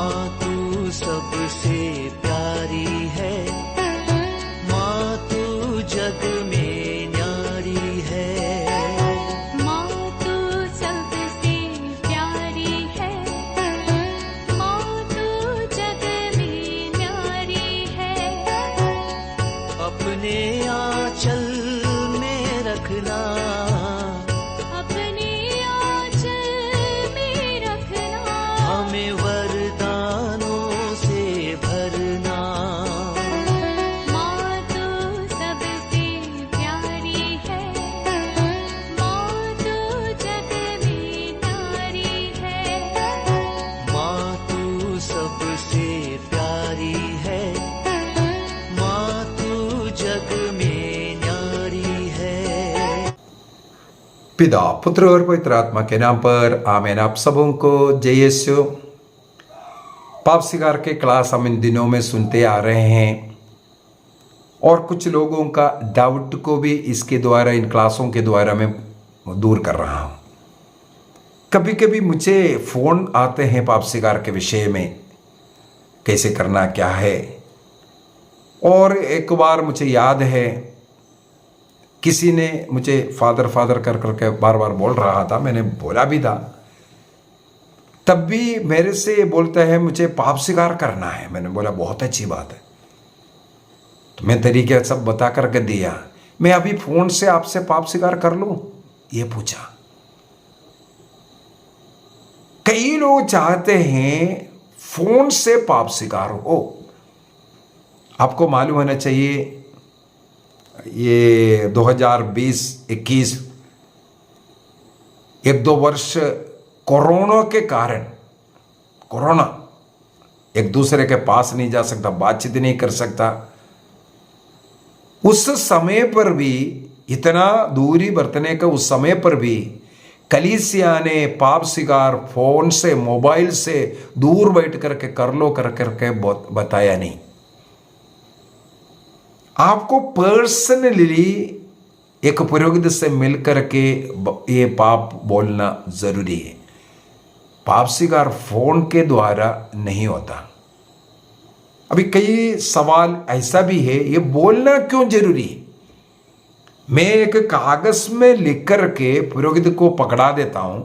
माँ तू सबसे प्यारी है, माँ तू जग में न्यारी है। माँ तू सबसे प्यारी है, माँ तू जग में न्यारी है। अपने आंचल में रखना, अपने आंचल में रखना। हमें वरदानों से भरना। माँ तू सबसे प्यारी है, माँ तू जग में न्यारी है। माँ तू सबसे प्यारी है, माँ तू जग में न्यारी है। पिता पुत्र और पवित्र आत्मा के नाम पर आमीन। आप सबों को जय यीशु। पाप स्वीकार के क्लास हम इन दिनों में सुनते आ रहे हैं और कुछ लोगों का डाउट को भी इसके द्वारा, इन क्लासों के द्वारा मैं दूर कर रहा हूँ। कभी कभी मुझे फ़ोन आते हैं पाप स्वीकार के विषय में, कैसे करना क्या है। और एक बार मुझे याद है किसी ने मुझे फादर फादर कर करके बार बार बोल रहा था, मैंने बोला भी था। तब भी मेरे से बोलता है मुझे पाप स्वीकार करना है। मैंने बोला बहुत अच्छी बात है, तो मैं तरीके सब बता करके दिया। मैं अभी फोन से आपसे पाप स्वीकार कर लूं, ये पूछा। कई लोग चाहते हैं फोन से पाप स्वीकार हो। आपको मालूम होना चाहिए ये 2020-21 एक दो वर्ष कोरोना के कारण, कोरोना एक दूसरे के पास नहीं जा सकता, बातचीत नहीं कर सकता। उस समय पर भी, इतना दूरी बरतने का उस समय पर भी कलीसिया ने पाप स्वीकार फोन से, मोबाइल से दूर बैठ करके कर लो कर करके बताया नहीं। आपको पर्सनली एक पुरोहित से मिलकर के ये पाप बोलना जरूरी है। पाप स्वीकार फोन के द्वारा नहीं होता। अभी कई सवाल ऐसा भी है, ये बोलना क्यों जरूरी है? मैं एक कागज में लिख करके पुरोहित को पकड़ा देता हूं,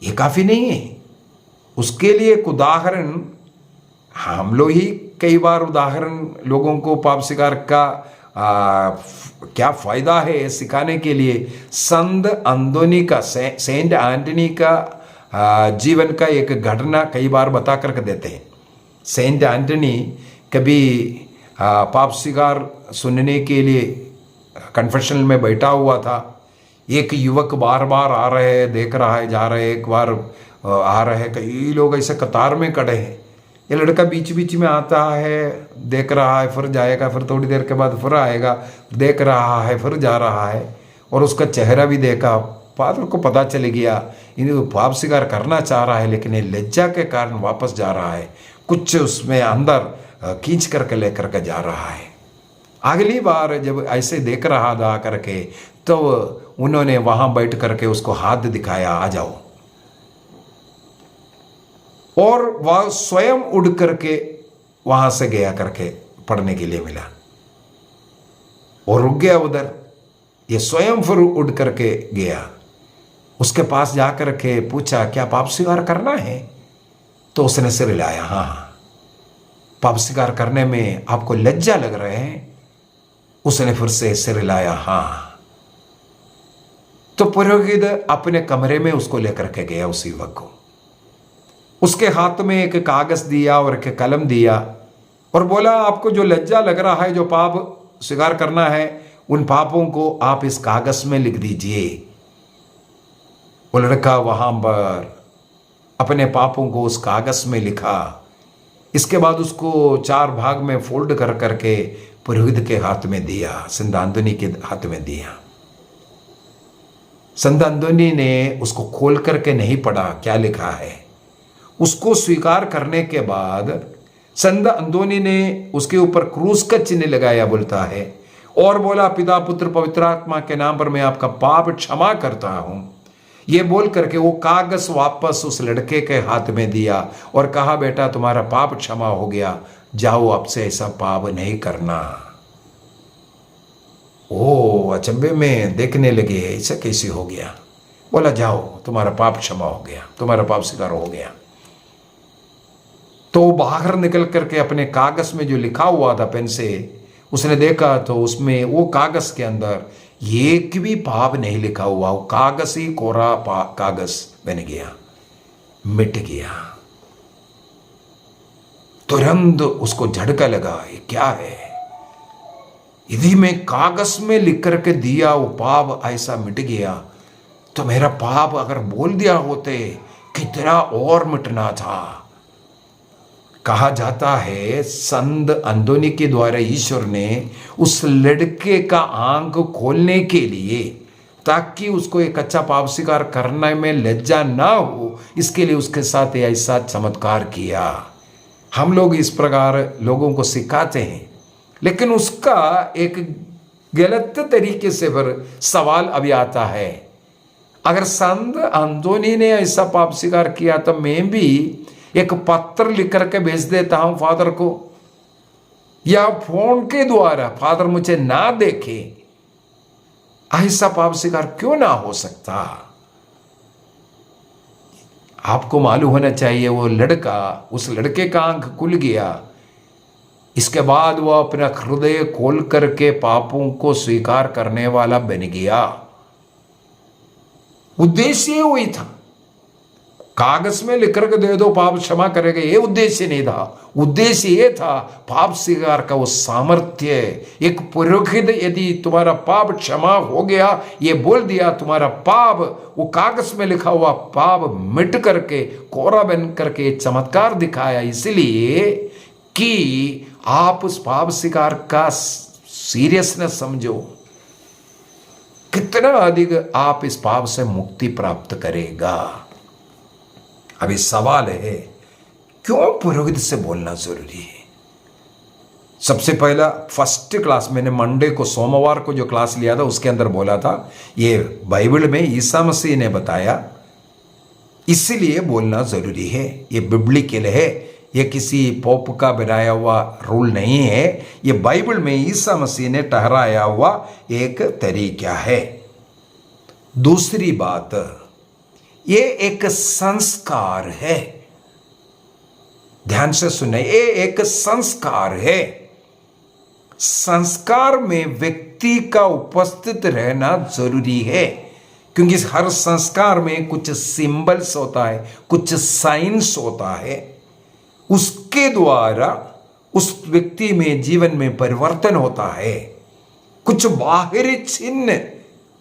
ये काफी नहीं है। उसके लिए एक उदाहरण, हम लोग ही कई बार उदाहरण लोगों को पाप स्वीकार का क्या फायदा है सिखाने के लिए संत अंदोनी का, सेंट एंटनी का जीवन का एक घटना कई बार बता करके देते हैं। सेंट एंटनी कभी पाप स्वीकार सुनने के लिए कन्फेशनल में बैठा हुआ था। एक युवक बार बार आ रहे हैं, देख रहा है, जा रहे हैं, एक बार आ रहे हैं, कई लोग ऐसे कतार में खड़े हैं। ये लड़का बीच बीच में आता है, देख रहा है, फिर जाएगा, फिर थोड़ी देर के बाद फिर आएगा, देख रहा है, फिर जा रहा है। और उसका चेहरा भी देखा, फादर को पता चल गया इन्हें तो पाप स्वीकार करना चाह रहा है, लेकिन ये लज्जा के कारण वापस जा रहा है, कुछ उसमें अंदर खींच करके लेकर के जा रहा है। अगली बार जब ऐसे देख रहा था करके, तो उन्होंने वहां बैठ करके उसको हाथ दिखाया, आ जाओ। और वह स्वयं उड़ करके वहां से गया करके पढ़ने के लिए मिला और रुक गया उधर। ये स्वयं फिर उड़ करके गया, उसके पास जाकर के पूछा क्या पाप स्वीकार करना है? तो उसने सिर हिलाया, हाँ। पाप स्वीकार करने में आपको लज्जा लग रहे हैं? उसने फिर से सिर हिलाया, हाँ। तो पुरोहित अपने कमरे में उसको लेकर के गया, उस युवक को। उसके हाथ में एक कागज दिया और एक कलम दिया और बोला आपको जो लज्जा लग रहा है, जो पाप स्वीकार करना है, उन पापों को आप इस कागज में लिख दीजिए। वो लड़का वहां पर अपने पापों को उस कागज में लिखा। इसके बाद उसको 4 भाग में फोल्ड कर करके पुरोहित के हाथ में दिया, संत अंदोनी के हाथ में दिया। संत अंदोनी ने उसको खोल करके नहीं पढ़ा क्या लिखा है। उसको स्वीकार करने के बाद संत अंदोनी ने उसके ऊपर क्रूस का चिन्ह लगाया, बोलता है, और बोला पिता पुत्र पवित्र आत्मा के नाम पर मैं आपका पाप क्षमा करता हूं। ये बोल करके वो कागज वापस उस लड़के के हाथ में दिया और कहा, बेटा तुम्हारा पाप क्षमा हो गया, जाओ अब से ऐसा पाप नहीं करना। ओ अचंभे में देखने लगे, ऐसा कैसे हो गया? बोला, जाओ तुम्हारा पाप क्षमा हो गया, तुम्हारा पाप स्वीकार हो गया। तो बाहर निकल करके अपने कागज में जो लिखा हुआ था पेन से, उसने देखा तो उसमें वो कागज के अंदर एक भी पाप नहीं लिखा हुआ, वो कागज ही कोरा कागज बन गया, मिट गया। तुरंत उसको झटका लगा, ये क्या है? यदि मैं कागज में लिख करके दिया वो पाप ऐसा मिट गया, तो मेरा पाप अगर बोल दिया होते कितना और मिटना था। कहा जाता है संत अंदोनी के द्वारा ईश्वर ने उस लड़के का आंख खोलने के लिए, ताकि उसको एक अच्छा पाप स्वीकार करने में लज्जा ना हो, इसके लिए उसके साथ ऐसा चमत्कार किया। हम लोग इस प्रकार लोगों को सिखाते हैं, लेकिन उसका एक गलत तरीके से पर सवाल अभी आता है। अगर संत अंदोनी ने ऐसा पाप स्वीकार किया तो मैं भी एक पत्र लिख करके भेज देता हूं फादर को, या फोन के द्वारा फादर मुझे ना देखे, ऐसा पाप स्वीकार क्यों ना हो सकता? आपको मालूम होना चाहिए वो लड़का, उस लड़के का आंख खुल गया, इसके बाद वो अपना हृदय खोल करके पापों को स्वीकार करने वाला बन गया। उद्देश्य वही था, कागज में लिख करके दे दो पाप क्षमा करेगा, ये उद्देश्य नहीं था। उद्देश्य ये था पाप स्वीकार का वो सामर्थ्य। एक पुरोहित यदि तुम्हारा पाप क्षमा हो गया ये बोल दिया, तुम्हारा पाप, वो कागज में लिखा हुआ पाप मिट करके कोरा बन करके चमत्कार दिखाया, इसलिए कि आप उस पाप स्वीकार का सीरियसनेस समझो, कितना अधिक आप इस पाप से मुक्ति प्राप्त करेगा। अभी सवाल है, क्यों पुरोहित से बोलना जरूरी है? सबसे पहला फर्स्ट क्लास मैंने मंडे को, सोमवार को जो क्लास लिया था उसके अंदर बोला था, ये बाइबल में ईसा मसीह ने बताया, इसलिए बोलना जरूरी है। ये बिब्लिकल है, ये किसी पोप का बनाया हुआ रूल नहीं है, ये बाइबल में ईसा मसीह ने ठहराया हुआ एक तरीका है। दूसरी बात, ये एक संस्कार है, ध्यान से सुने, ये एक संस्कार है। संस्कार में व्यक्ति का उपस्थित रहना जरूरी है, क्योंकि हर संस्कार में कुछ सिंबल्स होता है, कुछ साइंस होता है, उसके द्वारा उस व्यक्ति में जीवन में परिवर्तन होता है। कुछ बाहरी चिन्ह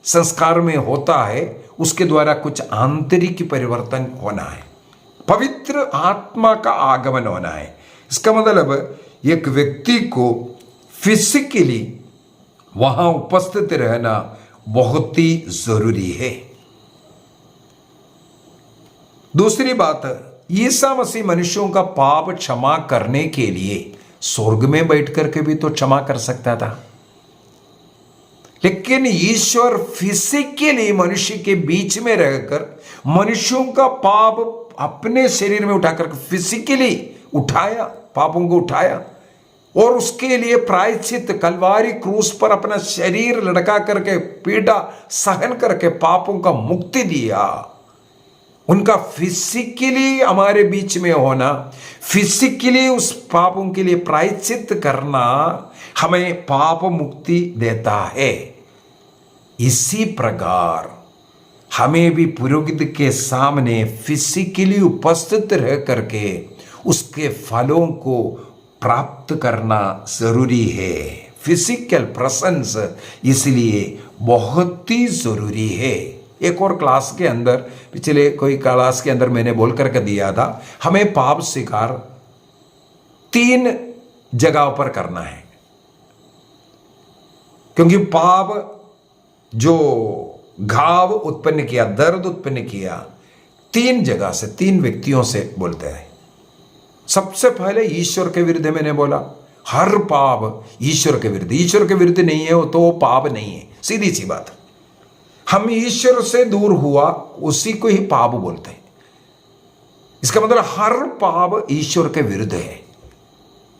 संस्कार में होता है, उसके द्वारा कुछ आंतरिक परिवर्तन होना है, पवित्र आत्मा का आगमन होना है। इसका मतलब एक व्यक्ति को फिजिकली वहां उपस्थित रहना बहुत ही जरूरी है। दूसरी बात, ईसा मसीह मनुष्यों का पाप क्षमा करने के लिए स्वर्ग में बैठ करके भी तो क्षमा कर सकता था, लेकिन ईश्वर फिजिकली मनुष्य के बीच में रहकर मनुष्यों का पाप अपने शरीर में उठाकर फिजिकली उठाया, पापों को उठाया, और उसके लिए प्रायश्चित कलवारी क्रूस पर अपना शरीर लटका करके पीड़ा सहन करके पापों का मुक्ति दिया। उनका फिजिकली हमारे बीच में होना, फिजिकली उस पापों के लिए प्रायश्चित करना हमें पाप मुक्ति देता है। इसी प्रकार हमें भी पुरोहित के सामने फिजिकली उपस्थित रह करके उसके फलों को प्राप्त करना जरूरी है। फिजिकल प्रेजेंस इसलिए बहुत ही जरूरी है। एक और क्लास के अंदर, पिछले कोई क्लास के अंदर मैंने बोल करके दिया था, हमें पाप स्वीकार 3 जगहों पर करना है, क्योंकि पाप जो घाव उत्पन्न किया, दर्द उत्पन्न किया, 3 जगह से, 3 व्यक्तियों से बोलते हैं। सबसे पहले ईश्वर के विरुद्ध मैंने बोला, हर पाप ईश्वर के विरुद्ध, ईश्वर के विरुद्ध नहीं है तो वो पाप नहीं है, सीधी सी बात। हम ईश्वर से दूर हुआ उसी को ही पाप बोलते हैं। इसका मतलब हर पाप ईश्वर के विरुद्ध है।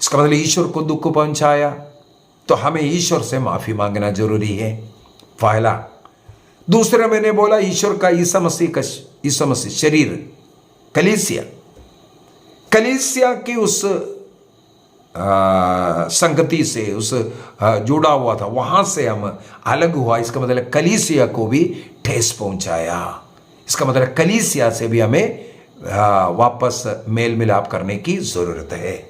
इसका मतलब ईश्वर को दुख पहुंचाया तो हमें ईश्वर से माफी मांगना जरूरी है, पहला। दूसरा मैंने बोला ईश्वर का ईसा मसीह शरीर कलीसिया की उस संगति से उस जुड़ा हुआ था, वहां से हम अलग हुआ। इसका मतलब कलीसिया को भी ठेस पहुंचाया। इसका मतलब कलीसिया से भी हमें वापस मेल मिलाप करने की जरूरत है।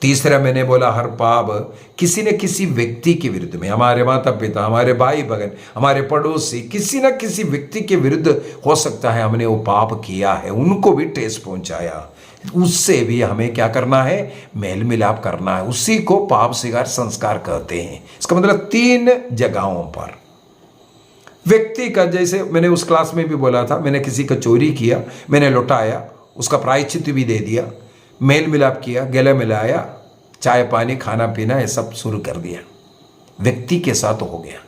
तीसरा मैंने बोला हर पाप किसी न किसी व्यक्ति के विरुद्ध में, हमारे माता पिता, हमारे भाई बहन, हमारे पड़ोसी, किसी न किसी व्यक्ति के विरुद्ध हो सकता है हमने वो पाप किया है, उनको भी ठेस पहुंचाया। उससे भी हमें क्या करना है, मेल मिलाप करना है। उसी को पाप स्वीकार संस्कार कहते हैं। इसका मतलब 3 जगहों पर व्यक्ति का, जैसे मैंने उस क्लास में भी बोला था, मैंने किसी का चोरी किया, मैंने लौटाया, उसका प्रायश्चित भी दे दिया, मेल मिलाप किया, गले मिलाया, चाय पानी खाना पीना ये सब शुरू कर दिया, व्यक्ति के साथ हो गया।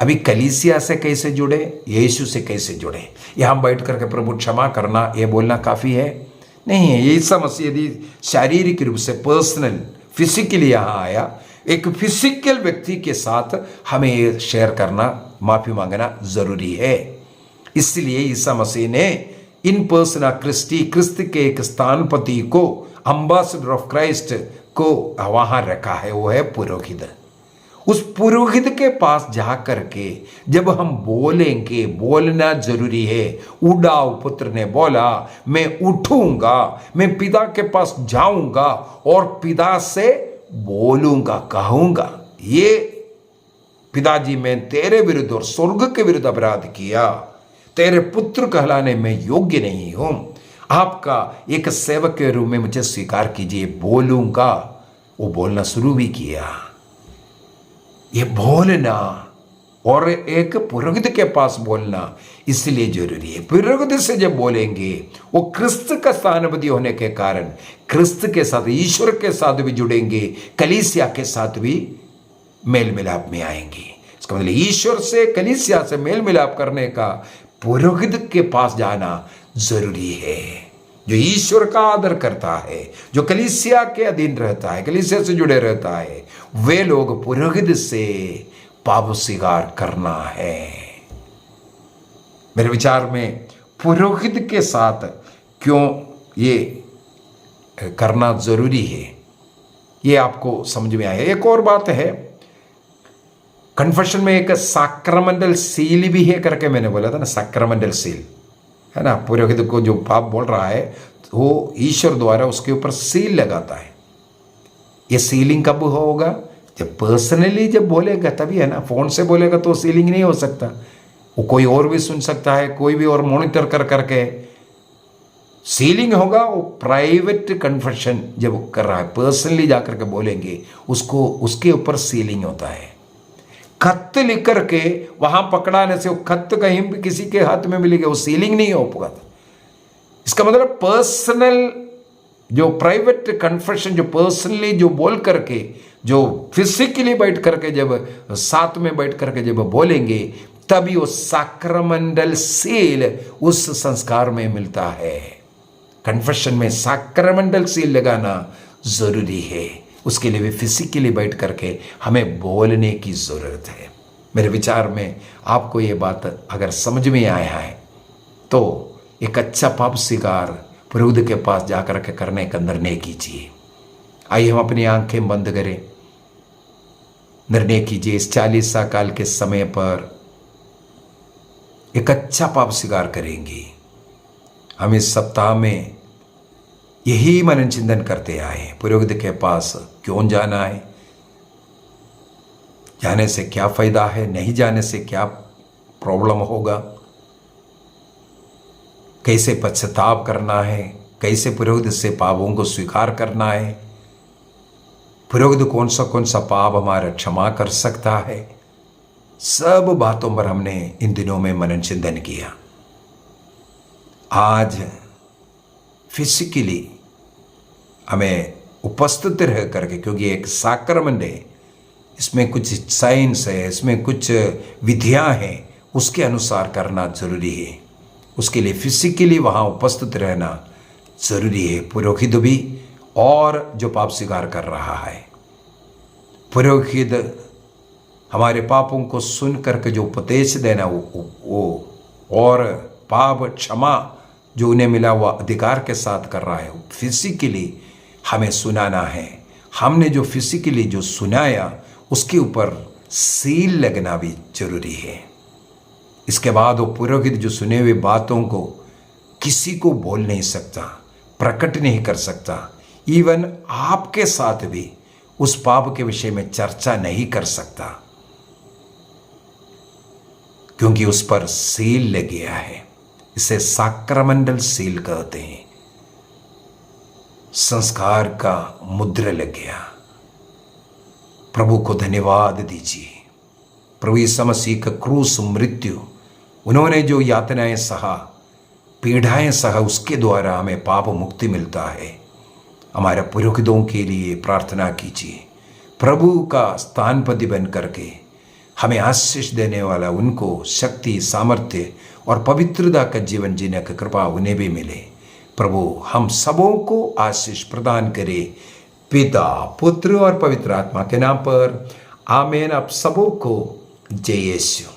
अभी कलीसिया से कैसे जुड़े, यीशु से कैसे जुड़े? यहां बैठ करके प्रभु क्षमा करना ये बोलना काफी है? नहीं है। यीशु मसीह यदि शारीरिक रूप से पर्सनल फिजिकली यहां आया, एक फिजिकल व्यक्ति के साथ हमें ये शेयर करना, माफी मांगना जरूरी है। इसलिए यीशु मसीह ने इन पर्सना क्रिस्त के एक स्थानपति को, अम्बासडर ऑफ क्राइस्ट को वहां रखा है, वो है पुरोहित। उस पुरोहित के पास जाकर के जब हम बोलेंगे, बोलना जरूरी है। उड़ाव पुत्र ने बोला, मैं उठूंगा, मैं पिता के पास जाऊंगा और पिता से बोलूंगा, कहूंगा, ये पिताजी मैं तेरे विरुद्ध और स्वर्ग के विरुद्ध अपराध किया, तेरे पुत्र कहलाने में योग्य नहीं हूं, आपका एक सेवक के रूप में मुझे स्वीकार कीजिए, बोलूंगा। वो बोलना शुरू भी किया। ये बोलना और एक पुरोहित के पास बोलना इसलिए जरूरी है। पुरोहित से जब बोलेंगे, वो क्रिस्त का स्थानपति होने के कारण क्रिस्त के साथ, ईश्वर के साथ भी जुड़ेंगे, कलीसिया के साथ भी मेल मिलाप में आएंगे। इसका मतलब ईश्वर से, कलीसिया से मेल मिलाप करने का पुरोहित के पास जाना जरूरी है, जो ईश्वर का आदर करता है, जो कलीसिया के अधीन रहता है, कलीसिया से जुड़े रहता है। वे लोग पुरोहित से पाप स्वीकार करना है। मेरे विचार में पुरोहित के साथ क्यों ये करना जरूरी है, ये आपको समझ में आया। एक और बात है, कन्फेशन में एक सैक्रमेंटल सील भी है करके मैंने बोला था ना, सैक्रमेंटल सील है ना। पुरोहित को जो पाप बोल रहा है वो ईश्वर द्वारा उसके ऊपर सील लगाता है। ये सीलिंग कब होगा? जब पर्सनली जब बोलेगा तभी है ना। फोन से बोलेगा तो सीलिंग नहीं हो सकता, वो कोई और भी सुन सकता है, कोई भी और मॉनिटर कर करके सीलिंग होगा। वो प्राइवेट कन्फेशन जब कर रहा है, पर्सनली जाकर के बोलेंगे, उसको उसके ऊपर सीलिंग होता है। खत लिख करके वहां पकड़ाने से वो खत कहीं भी किसी के हाथ में मिलेगा, वो सीलिंग नहीं हो पाता। इसका मतलब पर्सनल जो प्राइवेट कन्फेशन, जो पर्सनली जो बोल करके, जो फिजिकली बैठ करके जब साथ में बैठ करके जब बोलेंगे, तभी वो सैक्रमेंटल सील उस संस्कार में मिलता है। कन्फेशन में सैक्रमेंटल सील लगाना जरूरी है। उसके लिए भी फिजिकली बैठ करके हमें बोलने की जरूरत है। मेरे विचार में आपको ये बात अगर समझ में आया है तो एक अच्छा पाप स्वीकार पुरोहित के पास जाकर के करने का निर्णय कीजिए। आइए हम अपनी आंखें बंद करें, निर्णय कीजिए इस 40 साल के समय पर एक अच्छा पाप स्वीकार करेंगे। हम इस सप्ताह में यही मनन चिंतन करते आए, पुरोहित के पास क्यों जाना है, जाने से क्या फायदा है, नहीं जाने से क्या प्रॉब्लम होगा, कैसे पश्चाताप करना है, कैसे पुरोहित से पापों को स्वीकार करना है, पुरोहित कौन सा पाप हमारा क्षमा कर सकता है। सब बातों पर हमने इन दिनों में मनन चिंतन किया। आज फिजिकली हमें उपस्थित रह करके, क्योंकि एक सैक्रमेंट है, इसमें कुछ साइंस है, इसमें कुछ विधियां हैं, उसके अनुसार करना जरूरी है। उसके लिए फिजिकली वहाँ उपस्थित रहना जरूरी है। पुरोहित भी और जो पाप स्वीकार कर रहा है, पुरोहित हमारे पापों को सुन करके जो उपदेश देना वो और पाप क्षमा जो उन्हें मिला हुआ अधिकार के साथ कर रहा है, फिजिकली हमें सुनाना है। हमने जो फिजिकली जो सुनाया उसके ऊपर सील लगना भी जरूरी है। इसके बाद वो पुरोहित जो सुने हुए बातों को किसी को बोल नहीं सकता, प्रकट नहीं कर सकता। इवन आपके साथ भी उस पाप के विषय में चर्चा नहीं कर सकता, क्योंकि उस पर सील लग गया है। इसे साक्रमेंटल सील कहते हैं। संस्कार का मुद्रा लग गया। प्रभु को धन्यवाद दीजिए। प्रभु यीशु मसीह का क्रूस मृत्यु, उन्होंने जो यातनाएं सहा, पीड़ाएं सहा, उसके द्वारा हमें पाप मुक्ति मिलता है। हमारे पुरोहितों के लिए प्रार्थना कीजिए। प्रभु का स्थानपति बन करके हमें आशीष देने वाला उनको शक्ति, सामर्थ्य और पवित्रता का जीवन जीने की कृपा उन्हें भी मिले। प्रभु हम सबों को आशीष प्रदान करे, पिता, पुत्र और पवित्र आत्मा के नाम पर आमीन। आप सबों को जय यीशु।